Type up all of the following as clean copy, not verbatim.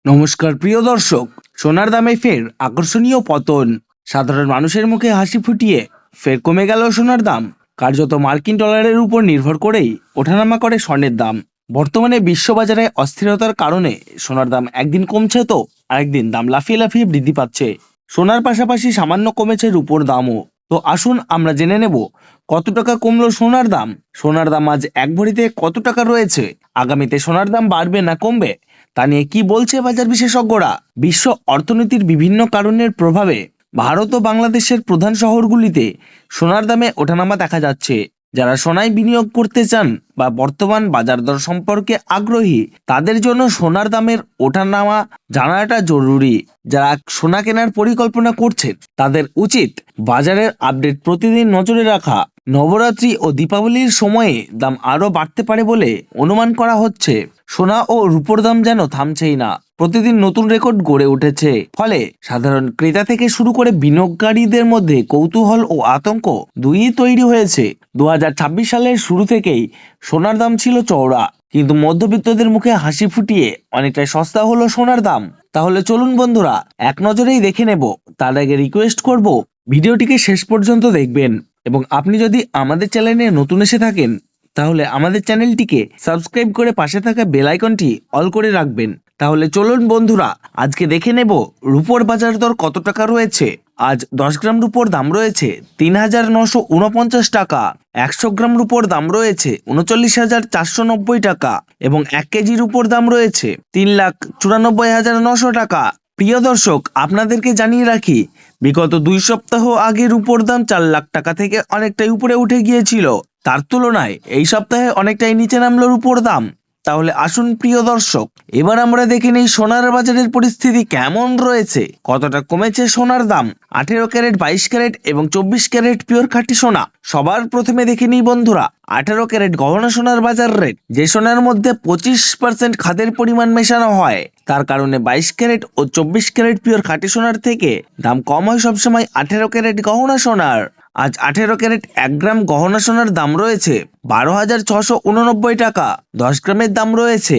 নমস্কার প্রিয় দর্শক। সোনার দামে ফের আকর্ষণীয় পতন। সাধারণ মানুষের মুখে হাসি ফুটিয়ে ফের কমে গেল সোনার দাম। কার্যত মার্কিন ডলারের উপর নির্ভর করেই ওঠানামা করে স্বর্ণের দাম। বর্তমানে বিশ্ববাজারে অস্থিরতার কারণে সোনার দাম একদিন কমছে তো আরেকদিন দাম লাফিয়ে লাফিয়ে বৃদ্ধি পাচ্ছে। সোনার পাশাপাশি সামান্য কমেছে রূপোর দামও। তো আসুন আমরা জেনে নেব কত টাকা কমলো সোনার দাম। সোনার দাম আজ এক ভরিতে কত টাকা রয়েছে, আগামীতে সোনার দাম বাড়বে না কমবে, তা নিয়ে কি বলছে বাজার বিশেষজ্ঞরা। বিশ্ব অর্থনীতির বিভিন্ন কারণের প্রভাবে ভারত ও বাংলাদেশের প্রধান শহরগুলিতে সোনার দামে ওঠানামা দেখা যাচ্ছে। যারা সোনায় বিনিয়োগ করতে চান বা বর্তমান বাজার দর সম্পর্কে আগ্রহী, তাদের জন্য সোনার দামের ওঠানামা জানাটা জরুরি। যারা সোনা কেনার পরিকল্পনা করছেন তাদের উচিত বাজারের আপডেট প্রতিদিন নজরে রাখা। নবরাত্রি ও দীপাবলির সময়ে দাম আরও বাড়তে পারে বলে অনুমান করা হচ্ছে। সোনা ও রূপোর দাম যেন থামছেই না, প্রতিদিন নতুন রেকর্ড গড়ে উঠেছে। ফলে সাধারণ ক্রেতা থেকে শুরু করে বিনিয়োগকারীদের মধ্যে কৌতূহল ও আতঙ্ক দুইই তৈরি হয়েছে। 2026 সালের শুরু থেকেই সোনার দাম ছিল চওড়া, কিন্তু মধ্যবিত্তদের মুখে হাসি ফুটিয়ে অনেকটাই সস্তা হলো সোনার দাম। তাহলে চলুন বন্ধুরা এক নজরেই দেখে নেব। তার আগে রিকোয়েস্ট করব ভিডিওটিকে শেষ পর্যন্ত দেখবেন, এবং আপনি যদি আমাদের চ্যানেলে নতুন এসে থাকেন তাহলে আমাদের চ্যানেলটিকে সাবস্ক্রাইব করে পাশে থাকা বেল আইকনটি অল করে রাখবেন। তাহলে চলুন বন্ধুরা আজকে দেখে নেব রূপোর বাজার দর কত টাকা রয়েছে। আজ 10 গ্রাম রূপোর দাম রয়েছে 3,949 টাকা। 100 গ্রাম রূপোর দাম রয়েছে 39,490 টাকা এবং 1 কেজি রূপোর দাম রয়েছে 3,94,900 টাকা। প্রিয় দর্শক, আপনাদেরকে জানিয়ে রাখি, বিগত 2 সপ্তাহ আগে রূপোর দাম 4 লাখ টাকা থেকে অনেকটাই উপরে উঠে গিয়েছিল। তার তুলনায় এই সপ্তাহে অনেকটাই নিচে নামলো রূপোর দাম। তাহলে আসুন প্রিয় দর্শক, এবার আমরা দেখে নেই সোনার বাজারের পরিস্থিতি কেমন রয়েছে, কতটা কমেছে সোনার দাম। 18 ক্যারেট, 22 ক্যারেট এবং 24 ক্যারেট পিওর খাঁটি সোনা। সবার প্রথমে দেখে নিই বন্ধুরা 18 ক্যারেট গহনা সোনার বাজার রেট। যে সোনার মধ্যে 25% খাদের পরিমাণ মেশানো হয়, তার কারণে 22 ক্যারেট ও 24 ক্যারেট পিওর খাঁটি সোনার থেকে দাম কম হয় সবসময় 18 ক্যারেট গহনা সোনার। আজ 18 ক্যারেট 1 গ্রাম গহনা সোনার দাম রয়েছে 12,689 টাকা। 10 গ্রামের দাম রয়েছে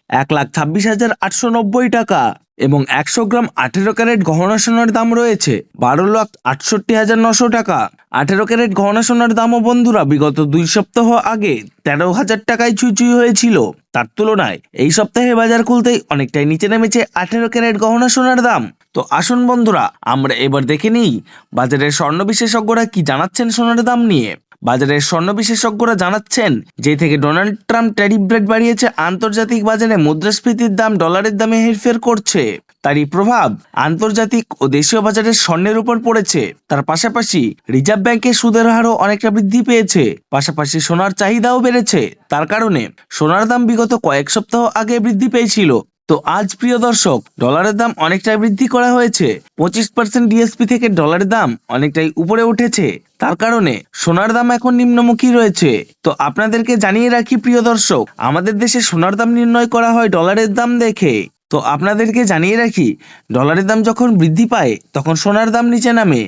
1,26,890 টাকা এবং 100 গ্রাম 18 ক্যারেট গহনা সোনার দাম রয়েছে 12,68,900 টাকা। 18 ক্যারেট গহনা সোনার দামও বন্ধুরা বিগত 2 সপ্তাহ আগে 13,000 টাকায় ছুঁই হয়েছিল। তার তুলনায় এই সপ্তাহে বাজার খুলতেই অনেকটাই নিচে নেমেছে 18 ক্যারেট গহনা সোনার দাম। তো আসুন বন্ধুরা আমরা এবার দেখে নিই বাজারের স্বর্ণ বিশেষজ্ঞরা কি জানাচ্ছেন সোনার দাম নিয়ে। বাজারের স্বর্ণ বিশেষজ্ঞরা জানাচ্ছেন, যে থেকে ডোনাল্ড ট্রাম্প ট্যারিফ রেট বাড়িয়েছে, আন্তর্জাতিক বাজারে মুদ্রাস্ফীতির দাম ডলারের দামে হেরফের করছে। তারই প্রভাব আন্তর্জাতিক ও দেশীয় বাজারের স্বর্ণের উপর পড়েছে। তার পাশাপাশি রিজার্ভ ব্যাংকের সুদের হারও অনেকটা বৃদ্ধি পেয়েছে। পাশাপাশি সোনার চাহিদাও বেড়েছে। তার কারণে সোনার দাম বিগত কয়েক সপ্তাহ আগে বৃদ্ধি পেয়েছিল। তো আজ প্রিয় দর্শক ডলারের দাম অনেকটাই বৃদ্ধি করা হয়েছে। 25% ডিএসপি থেকে ডলারের দাম অনেকটাই উপরে উঠেছে। তার কারণে সোনার দাম এখন নিম্নমুখী রয়েছে। তো আপনাদেরকে জানিয়ে রাখি প্রিয় দর্শক, আমাদের দেশে সোনার দাম নির্ণয় করা হয় ডলারের দাম দেখে। তো আপনাদেরকে জানিয়ে রাখি, ডলারের দাম যখন বৃদ্ধি পায় তখন সোনার দাম নিচে নামে,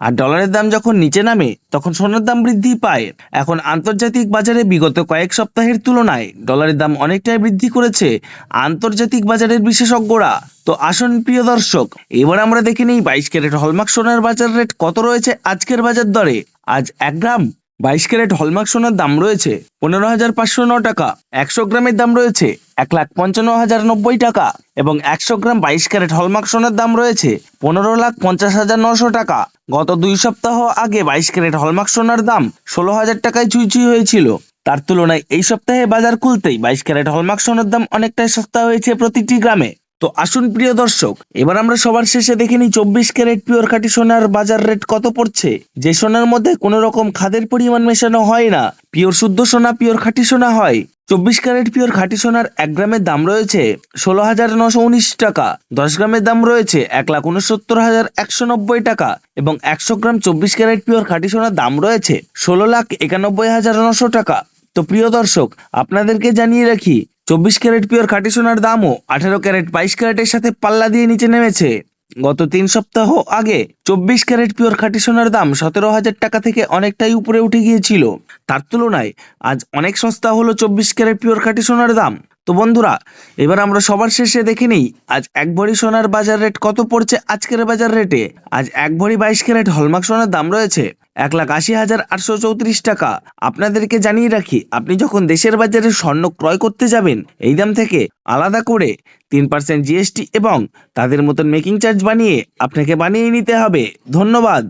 আর ডলারের দাম যখন নিচে নামে তখন সোনার দাম বৃদ্ধি পায়। এখন আন্তর্জাতিক বাজারে বিগত কয়েক সপ্তাহের তুলনায় ডলারের দাম অনেকটাই বৃদ্ধি করেছে আন্তর্জাতিক বাজারের বিশেষজ্ঞরা। তো আসুন প্রিয় দর্শক এবার আমরা দেখে নিই 22 ক্যারেট হলমার্ক সোনার বাজার রেট কত রয়েছে আজকের বাজার দরে। আজ 1 গ্রাম 22 ক্যারেট হলমার্ক সোনার দাম রয়েছে 15,509 টাকা। 100 গ্রামের দাম রয়েছে 1,55,090 টাকা এবং 100 গ্রাম 22 ক্যারেট হলমার্ক সোনার দাম রয়েছে 15,50,900 টাকা। গত 2 সপ্তাহ আগে 22 ক্যারেট হলমার্ক সোনার দাম 16,000 টাকায় ছুঁই হয়েছিল। তার তুলনায় এই সপ্তাহে বাজার খুলতেই 22 ক্যারেট হলমার্ক সোনার দাম অনেকটাই সস্তা হয়েছে প্রতিটি গ্রামে। তো আসুন প্রিয় দর্শক এবার আমরা সবার শেষে দেখে নিই 24 ক্যারেট পিওর খাঁটি সোনার বাজার রেট কত পড়ছে। যে সোনার মধ্যে কোনো রকম খাদের পরিমাণ মেশানো হয় না, পিওর শুদ্ধ সোনা, পিওর খাঁটি সোনা হয়। 24 ক্যারেট পিওর খাঁটি সোনার 1 গ্রামের দাম রয়েছে 16,919 টাকা। 10 গ্রামের দাম রয়েছে 1,69,190 টাকা এবং 100 গ্রাম 24 ক্যারেট পিওর খাঁটি সোনার দাম রয়েছে 16,91,900 টাকা। তো প্রিয় দর্শক আপনাদেরকে জানিয়ে রাখি, 24 ক্যারেট পিওর খাঁটি সোনার দামও 18 ক্যারেট 22 ক্যারেটের সাথে পাল্লা দিয়ে নিচে নেমেছে। গত 3 সপ্তাহ আগে 24 ক্যারেট পিওর খাঁটি সোনার দাম 17,000 টাকা থেকে অনেকটাই উপরে উঠে গিয়েছিল। তার তুলনায় আজ অনেক সস্তা হলো 24 ক্যারেট পিওর খাঁটি সোনার দাম। তো বন্ধুরা, এবার আমরা সবার শেষে দেখে নিই আজ 1 ভরি সোনার বাজার রেট কত পড়ছে আজকের বাজার রেটে। আজ 1 ভরি 22 ক্যারেট হলমার্ক সোনার দাম রয়েছে 1,80,834 টাকা। আপনাদেরকে জানিয়ে রাখি, আপনি যখন দেশের বাজারে স্বর্ণ ক্রয় করতে যাবেন, এই দাম থেকে আলাদা করে 3% জিএসটি এবং তাদের মতন মেকিং চার্জ বানিয়ে আপনাকে বানিয়ে নিতে হবে। ধন্যবাদ।